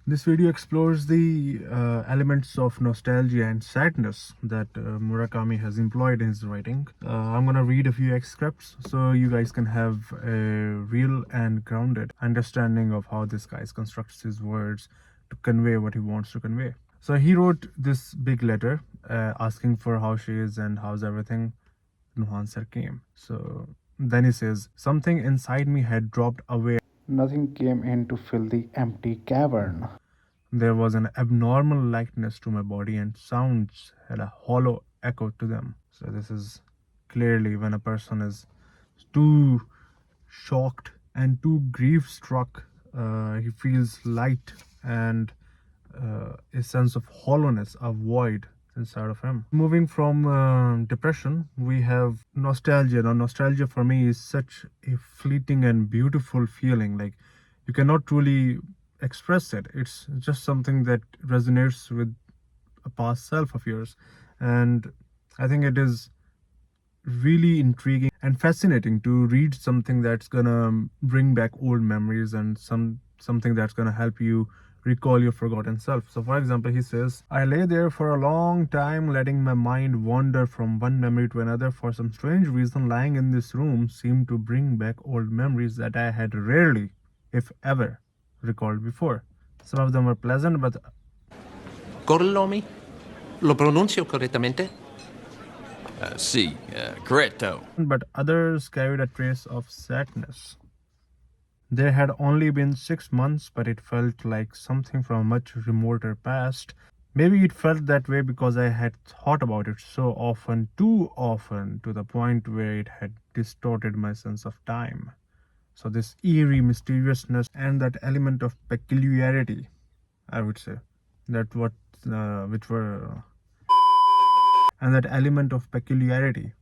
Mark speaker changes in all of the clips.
Speaker 1: This video explores the elements of nostalgia and sadness that Murakami has employed in his writing. I'm gonna read a few excerpts so you guys can have a real and grounded understanding of how this guy constructs his words to convey what he wants to convey. So he wrote this big letter asking for how she is and how's everything. No answer came. So then he says, something inside me had dropped away. Nothing came in to fill the empty cavern. There was an abnormal lightness to my body, and sounds had a hollow echo to them. So, this is clearly when a person is too shocked and too grief struck, he feels light and a sense of hollowness, a void inside of him. Moving from depression, we have nostalgia. Now, nostalgia for me is such a fleeting and beautiful feeling. Like, you cannot truly express it. It's just something that resonates with a past self of yours. And I think it is really intriguing and fascinating to read something that's gonna bring back old memories and something that's gonna help you recall your forgotten self. So for example, he says, I lay there for a long time, letting my mind wander from one memory to another. For some strange reason, lying in this room seemed to bring back old memories that I had rarely, if ever, recalled before. Some of them were pleasant, but
Speaker 2: Corlomi? ¿Lo pronuncio correctamente?
Speaker 3: Sí, correcto.
Speaker 1: But others carried a trace of sadness. There had only been 6 months, but it felt like something from a much remoter past. Maybe it felt that way because I had thought about it so often, too often, to the point where it had distorted my sense of time. So this eerie mysteriousness and that element of peculiarity, I would say, that what which were and that element of peculiarity,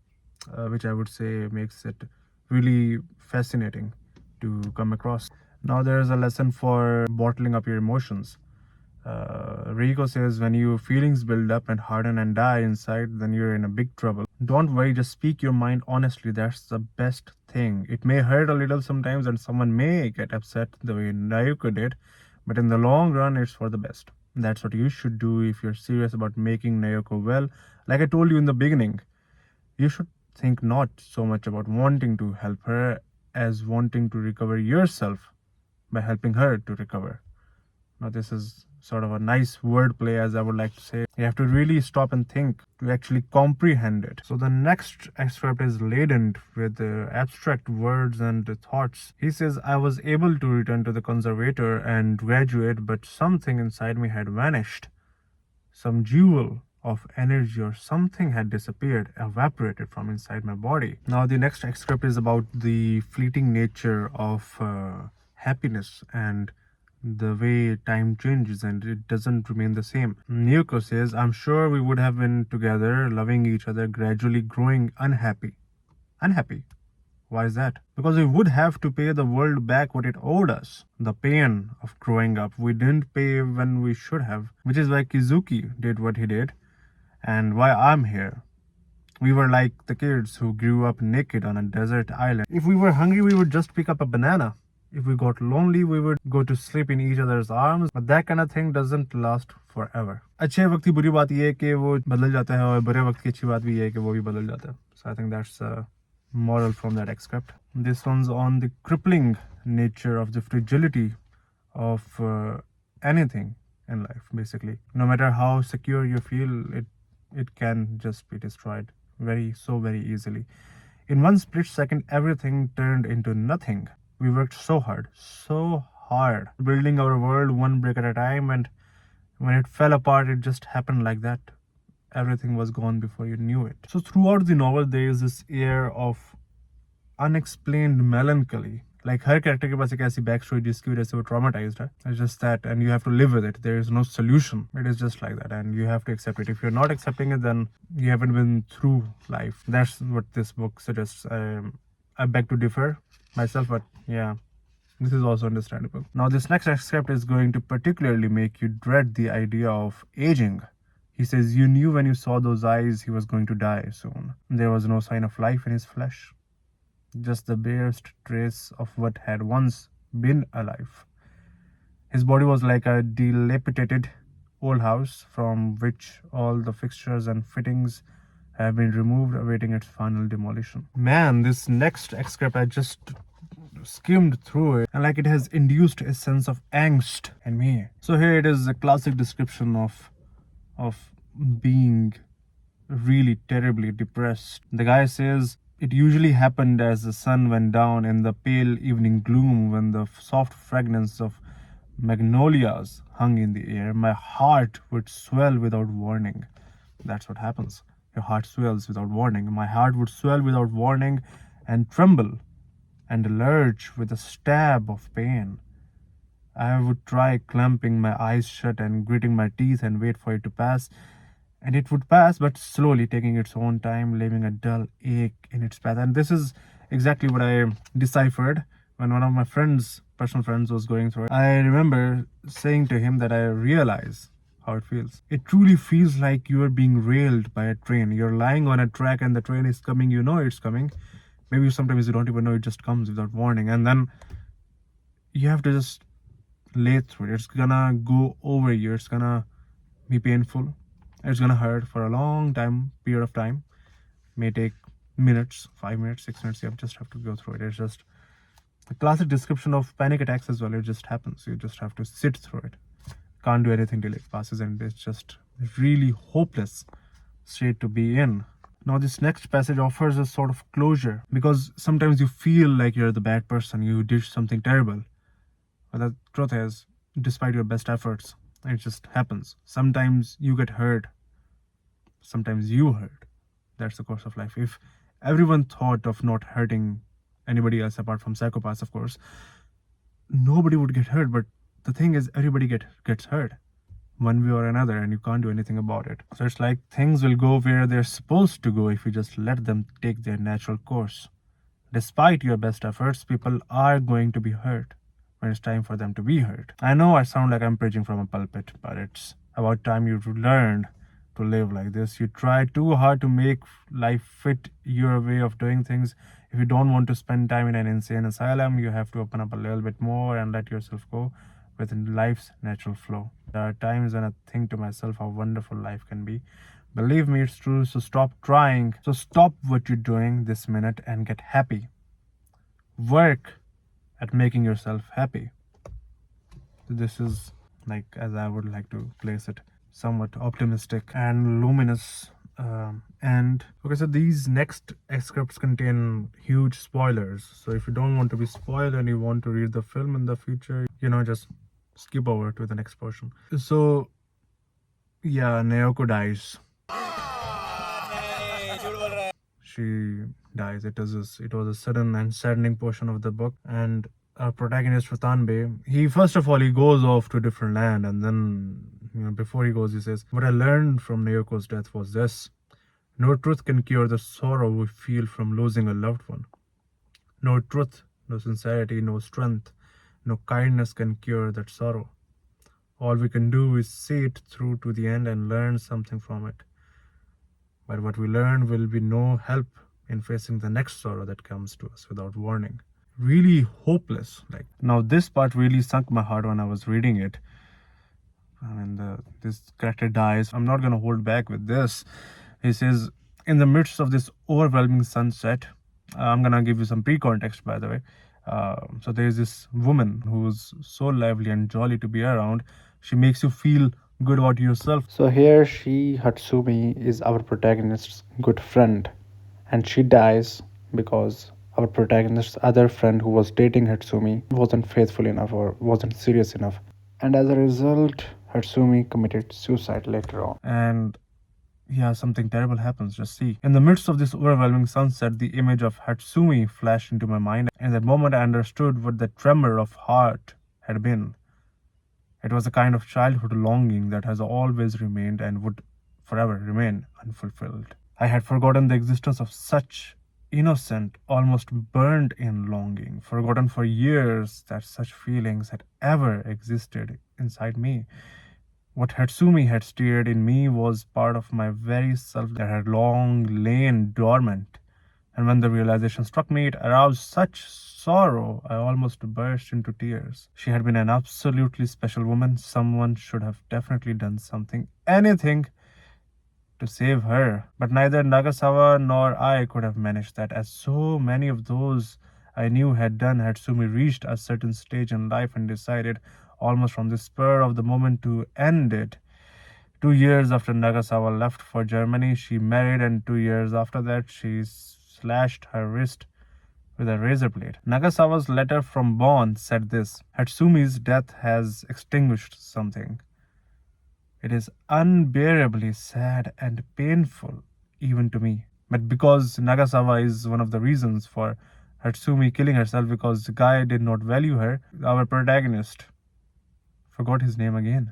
Speaker 1: which I would say makes it really fascinating to come across. Now there's a lesson for bottling up your emotions. Rico says, when your feelings build up and harden and die inside, then you're in a big trouble. Don't worry, just speak your mind honestly. That's the best thing. It may hurt a little sometimes and someone may get upset the way Naoko did, but in the long run, it's for the best. That's what you should do if you're serious about making Naoko well. Like I told you in the beginning, you should think not so much about wanting to help her as wanting to recover yourself by helping her to recover. Now, this is sort of a nice wordplay, as I would like to say. You have to really stop and think to actually comprehend it. So the next excerpt is laden with abstract words and thoughts. He says, I was able to return to the conservator and graduate, but something inside me had vanished. Some jewel of energy or something had disappeared, evaporated from inside my body. Now the next excerpt is about the fleeting nature of happiness and the way time changes and it doesn't remain the same. Naoko says, I'm sure we would have been together, loving each other, gradually growing unhappy. Unhappy? Why is that? Because we would have to pay the world back what it owed us. The pain of growing up. We didn't pay when we should have, which is why Kizuki did what he did and why I'm here. We were like the kids who grew up naked on a desert island. If we were hungry, we would just pick up a banana. If we got lonely, we would go to sleep in each other's arms. But that kind of thing doesn't last forever. अच्छे वक्त की बुरी बात ये है कि वो बदल जाता है और बुरे वक्त की अच्छी बात भी ये है कि वो भी बदल जाता है. So I think that's a moral from that excerpt. This one's on the crippling nature of the fragility of anything in life, basically. No matter how secure you feel, it can just be destroyed very easily. In one split second, everything turned into nothing. We worked so hard, building our world one brick at a time, and when it fell apart, it just happened like that. Everything was gone before you knew it. So throughout the novel, there is this air of unexplained melancholy. Like her character के पास एक ऐसी backstory जिसकी वजह से वो traumatized है. It's just that, and you have to live with it. There is no solution. It is just like that, and you have to accept it. If you're not accepting it, then you haven't been through life. That's what this book suggests. I beg to differ myself, but yeah, this is also understandable. Now, this next excerpt is going to particularly make you dread the idea of aging. He says, you knew when you saw those eyes he was going to die soon. There was no sign of life in his flesh, just the barest trace of what had once been alive. His body was like a dilapidated old house from which all the fixtures and fittings have been removed, awaiting its final demolition. Man, this next excerpt, I just skimmed through it, and like it has induced a sense of angst in me. So here it is, a classic description of being really terribly depressed. The guy says, it usually happened as the sun went down in the pale evening gloom, when the soft fragrance of magnolias hung in the air. My heart would swell without warning. That's what happens. Your heart swells without warning. My heart would swell without warning and tremble and lurch with a stab of pain. I would try clamping my eyes shut and gritting my teeth and wait for it to pass. And it would pass, but slowly, taking its own time, leaving a dull ache in its path. And this is exactly what I deciphered when one of my friends, personal friends, was going through it. I remember saying to him that I realize how it feels. It truly feels like you are being railed by a train. You're lying on a track and the train is coming, you know it's coming. Maybe sometimes you don't even know, it just comes without warning. And then you have to just lay through it. It's gonna go over you. It's gonna be painful. It's gonna hurt for a long period of time. May take minutes, 5 minutes, 6 minutes. You just have to go through it. It's just a classic description of panic attacks as well. It just happens. You just have to sit through it. Can't do anything till it passes, and it's just really hopeless state to be in. Now this next passage offers a sort of closure, because sometimes you feel like you're the bad person, you did something terrible. But the truth is, despite your best efforts, it just happens. Sometimes you get hurt, sometimes you hurt. That's the course of life. If everyone thought of not hurting anybody else apart from psychopaths, of course, nobody would get hurt. But the thing is, everybody gets hurt one way or another, and you can't do anything about it. So it's like things will go where they're supposed to go if you just let them take their natural course. Despite your best efforts, people are going to be hurt when it's time for them to be hurt. I know I sound like I'm preaching from a pulpit, but it's about time you learned to live like this. You try too hard to make life fit your way of doing things. If you don't want to spend time in an insane asylum, you have to open up a little bit more and let yourself go within life's natural flow. There are times when I think to myself how wonderful life can be. Believe me, it's true. So stop trying. So stop what you're doing this minute and get happy. Work at making yourself happy. This is, like, as I would like to place it, somewhat optimistic and luminous. And okay, so these next excerpts contain huge spoilers. So if you don't want to be spoiled and you want to read the film in the future, just skip over to the next portion. So yeah, Naoko dies. She dies. It was a sudden and saddening portion of the book. And our protagonist Futanbe, he goes off to a different land, and then before he goes, he says, "What I learned from Naoko's death was this: no truth can cure the sorrow we feel from losing a loved one. No truth, no sincerity, no strength, no kindness can cure that sorrow. All we can do is see it through to the end and learn something from it. But what we learn will be no help in facing the next sorrow that comes to us without warning." Really hopeless. Like, now this part really sunk my heart when I was reading it. I mean, this character dies. I'm not gonna hold back with this. He says, in the midst of this overwhelming sunset, I'm gonna give you some pre-context, by the way. So there's this woman who's so lively and jolly to be around. She makes you feel good about yourself. So here Hatsumi, is our protagonist's good friend, and she dies because our protagonist's other friend, who was dating Hatsumi, wasn't faithful enough or wasn't serious enough. And as a result, Hatsumi committed suicide later on. And yeah, something terrible happens. Just see. In the midst of this overwhelming sunset, the image of Hatsumi flashed into my mind. In that moment, I understood what the tremor of heart had been. It was a kind of childhood longing that has always remained and would forever remain unfulfilled. I had forgotten the existence of such innocent, almost burned-in longing, forgotten for years that such feelings had ever existed inside me. What Hatsumi had stirred in me was part of my very self that had long lain dormant, And when the realization struck me, it aroused such sorrow, I almost burst into tears. She had been an absolutely special woman. Someone should have definitely done something, anything, to save her. But neither Nagasawa nor I could have managed that, as so many of those I knew had done. Had Sumi reached a certain stage in life and decided, almost from the spur of the moment, to end it. 2 years after Nagasawa left for Germany, she married, and 2 years after that, she slashed her wrist with a razor blade. Nagasawa's letter from Bonn said this: Hatsumi's death has extinguished something. It is unbearably sad and painful, even to me. But because Nagasawa is one of the reasons for Hatsumi killing herself, because the guy did not value her, our protagonist, forgot his name again.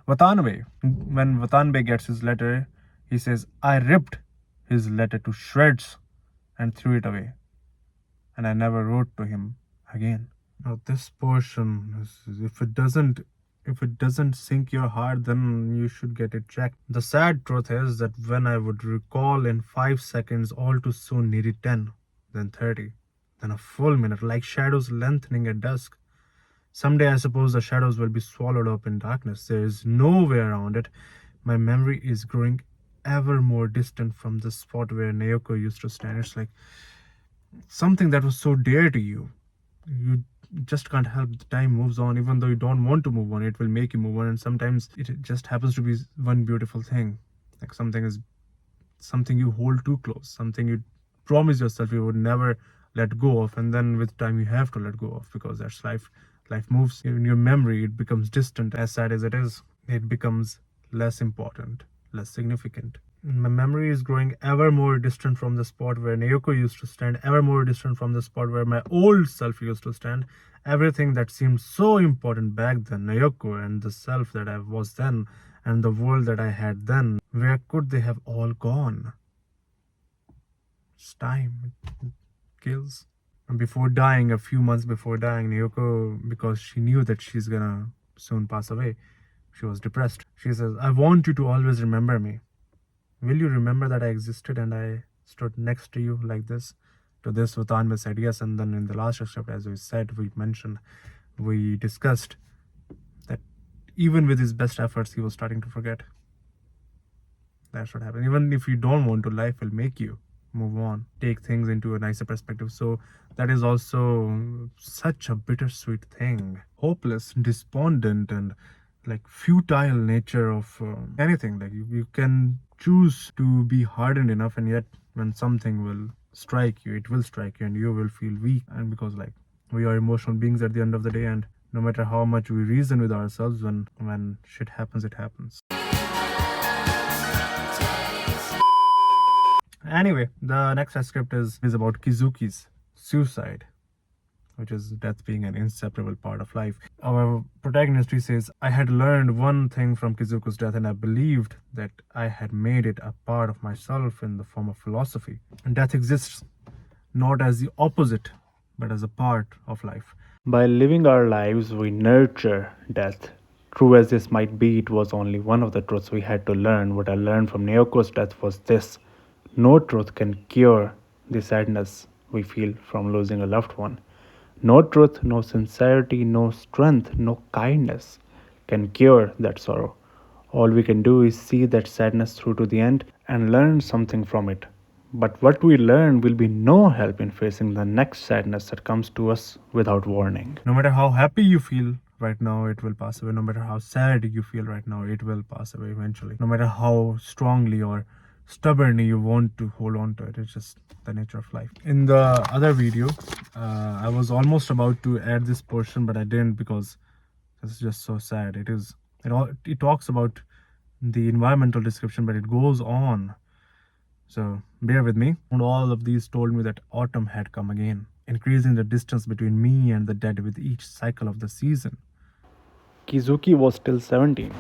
Speaker 1: Watanabe. When Watanabe gets his letter, he says, I ripped his letter to shreds and threw it away. And I never wrote to him again. Now this portion, if it doesn't sink your heart, then you should get it checked. The sad truth is that when I would recall in 5 seconds, all too soon needed 10, then 30, then a full minute, like shadows lengthening at dusk. Someday I suppose the shadows will be swallowed up in darkness. There is no way around it. My memory is growing ever more distant from the spot where Naoko used to stand. It's like something that was so dear to you. You just can't help. The time moves on, even though you don't want to move on. It will make you move on, and sometimes it just happens to be one beautiful thing. Like something you hold too close, something you promise yourself you would never let go of, and then with time you have to let go of, because that's life. Life moves. In your memory, it becomes distant. As sad as it is, it becomes less important, less significant. My memory is growing ever more distant from the spot where Naoko used to stand, ever more distant from the spot where my old self used to stand. Everything that seemed so important back then, Naoko and the self that I was then, and the world that I had then, where could they have all gone? It's time. It kills. And before dying, a few months before dying, Naoko, because she knew that she's gonna soon pass away, she was depressed. She says, I want you to always remember me. Will you remember that I existed and I stood next to you like this? To this, Watanabe said yes. And then in the last excerpt, as we said, we discussed that even with his best efforts, he was starting to forget. That's what happened. Even if you don't want to, life will make you move on, take things into a nicer perspective. So that is also such a bittersweet thing. Hopeless, despondent, and like futile nature of anything. Like you can choose to be hardened enough, and yet when something will strike you, it will strike you, and you will feel weak. And because like we are emotional beings at the end of the day, and no matter how much we reason with ourselves, when shit happens, it happens. Anyway, the next excerpt is about Kizuki's suicide, which is death being an inseparable part of life. Our protagonist, he says, I had learned one thing from Kizuku's death, and I believed that I had made it a part of myself in the form of philosophy. And death exists not as the opposite, but as a part of life. By living our lives, we nurture death. True as this might be, it was only one of the truths we had to learn. What I learned from Naoko's death was this: no truth can cure the sadness we feel from losing a loved one. No truth, no sincerity, no strength, no kindness can cure that sorrow. All we can do is see that sadness through to the end and learn something from it. But what we learn will be no help in facing the next sadness that comes to us without warning. No matter how happy you feel right now, it will pass away. No matter how sad you feel right now, it will pass away eventually. No matter how strongly or stubbornly you want to hold on to it, it's just the nature of life. In the other video, I was almost about to add this portion, but I didn't, because it's just so sad. It talks about the environmental description, but it goes on, so bear with me. And all of these told me that autumn had come again, increasing the distance between me and the dead with each cycle of the season. Kizuki was still 17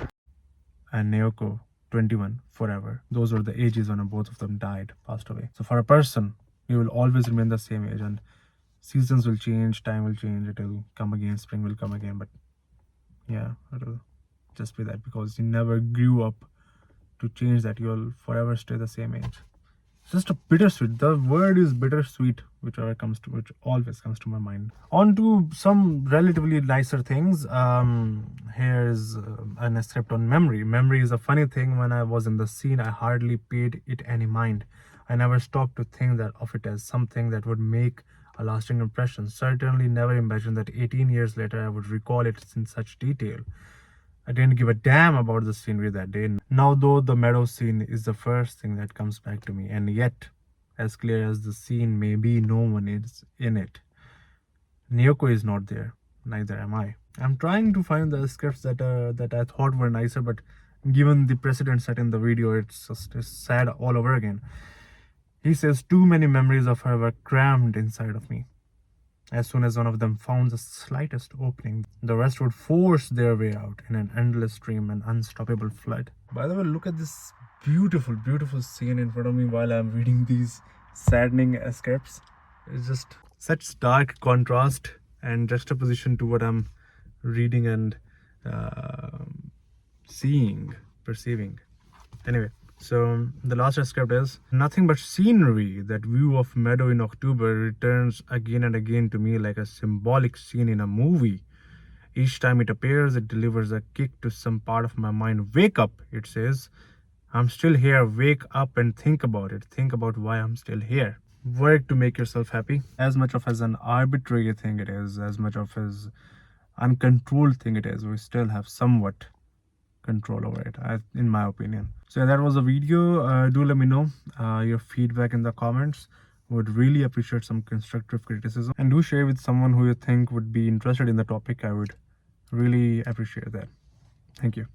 Speaker 1: and Naoko 21 forever. Those were the ages when both of them passed away. So for a person, you will always remain the same age, and seasons will change, time will change, it will come again, spring will come again, but yeah, it'll just be that, because you never grew up to change that. You'll forever stay the same age. just a bittersweet. The word is bittersweet, which always comes to my mind. On to some relatively nicer things. Here's an excerpt on memory. Memory is a funny thing. When I was in the scene, I hardly paid it any mind. I never stopped to think that of it as something that would make a lasting impression. Certainly never imagined that 18 years later I would recall it in such detail. I didn't give a damn about the scenery that day. Now, though, the meadow scene is the first thing that comes back to me, and yet, as clear as the scene may be, no one is in it. Nyoko is not there, neither am I. I'm trying to find the scripts that I thought were nicer, but given the precedent set in the video, it's sad all over again. He says, too many memories of her were crammed inside of me. As soon as one of them found the slightest opening, the rest would force their way out in an endless stream and unstoppable flood. By the way, look at this beautiful, beautiful scene in front of me while I'm reading these saddening excerpts. It's just such stark contrast and juxtaposition to what I'm reading and perceiving. Anyway, so the last excerpt is, nothing but scenery. That view of meadow in October returns again and again to me like a symbolic scene in a movie. Each time it appears, it delivers a kick to some part of my mind. Wake up, it says. I'm still here. Wake up and think about it. Think about why I'm still here. Work to make yourself happy. As much of as an arbitrary thing it is, as much of as uncontrolled thing it is, we still have somewhat control over it, in my opinion. So that was a video. Do let me know your feedback in the comments. Would really appreciate some constructive criticism, and do share with someone who you think would be interested in the topic. I would really appreciate that. Thank you.